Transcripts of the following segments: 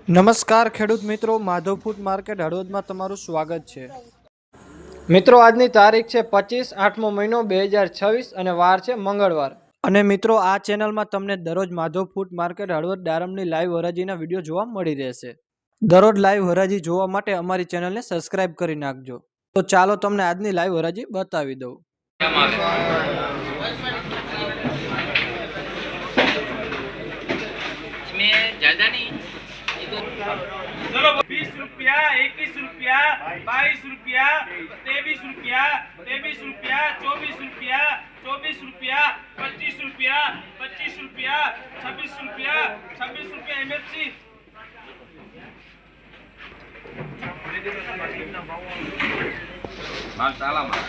નમસ્કાર ખેડૂત મિત્રો, માધવ ફૂડ માર્કેટ હળવદમાં તમારું સ્વાગત છે। મિત્રો આજની તારીખ છે 25/8મો મહિનો 2026 અને વાર છે મંગળવાર। અને મિત્રો આ ચેનલમાં તમને દરરોજ માધવ ફૂડ માર્કેટ હળવદ દાડમની લાઈવ હરાજીના વિડીયો જોવા મળી રહેશે। દરરોજ લાઈવ હરાજી જોવા માટે અમારી ચેનલને સબસ્ક્રાઇબ કરી નાખજો। તો ચાલો તમને આજની લાઈવ હરાજી બતાવી દઉં। चलो 20 रुपया, 21 रुपया, 22 रुपया, 23 रुपया, 23 रुपया, 24 रुपया, 24 रुपया, 25 रुपया, 25 रुपया, 26 रुपया, 26 रुपया एमएफसी। माल साला माल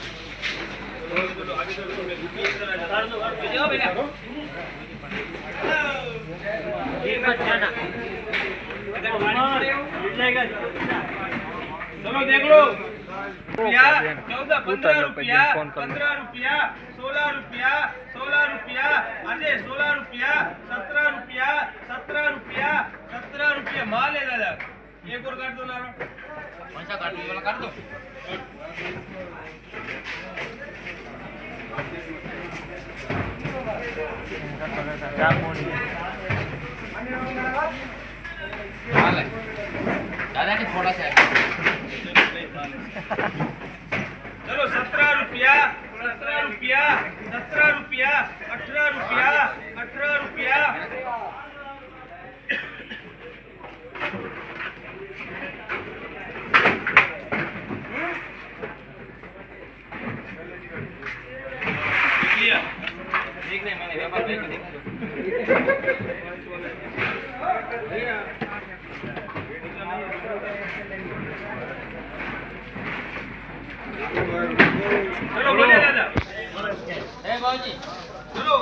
चलो देख लो। 14, 15 रुपया, 15 रुपया, 16 रुपया, 16 रुपया, अजय 16 रुपया, 17 रुपया, 17 रुपया, 17 रुपया माल है दादा। एक और काट दो ना, कौन सा काट दो, वाला काट दो। दादा की थोड़ा सा चलो 17 रुपया, 17 रुपया, 17 रुपया, 18 रुपया, 18 रुपया,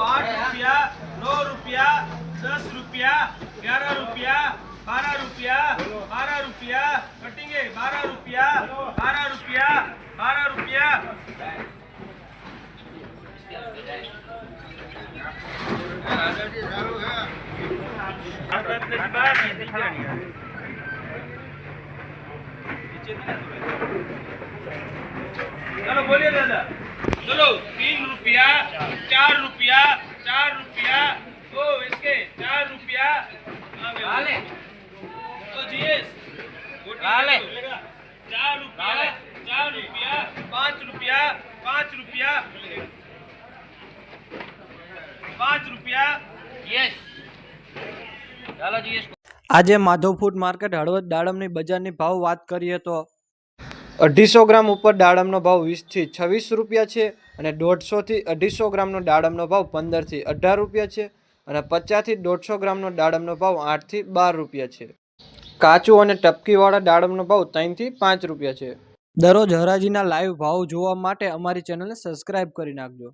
8 रुपया, 9 रुपया, 10 रुपया, 11 रुपया, 12 रुपया, 12 रुपया, कटेंगे 12 रुपया, 12 रुपया, 12 रुपया, 'चलो बोलिए दादा। चलो 3 रुपया, 4 रुपया, 4 रुपया, ओ इसके 4 रुपया, हाले तो जीएस हाले 4 रुपया, 4 रुपया, 5 रुपया, 5 रुपया, 5 रुपया, यस ચાલો જીએસ। આજે માધવ ફૂડ માર્કેટ હળવદ દાડમની બજારની ભાવ વાત કરીએ તો 250 ગ્રામ ઉપર દાડમનો ભાવ 20 થી 26 રૂપિયા છે અને 150 થી 250 ગ્રામનો દાડમનો ભાવ 15 થી 18 રૂપિયા છે અને 50 થી 150 ગ્રામનો દાડમનો ભાવ 8 થી 12 રૂપિયા છે। કાચું અને ટપકીવાળા દાડમનો ભાવ 3 થી 5 રૂપિયા છે। દરરોજ હરાજીના લાઈવ ભાવ જોવા માટે અમારી ચેનલને સબસ્ક્રાઇબ કરી નાખજો।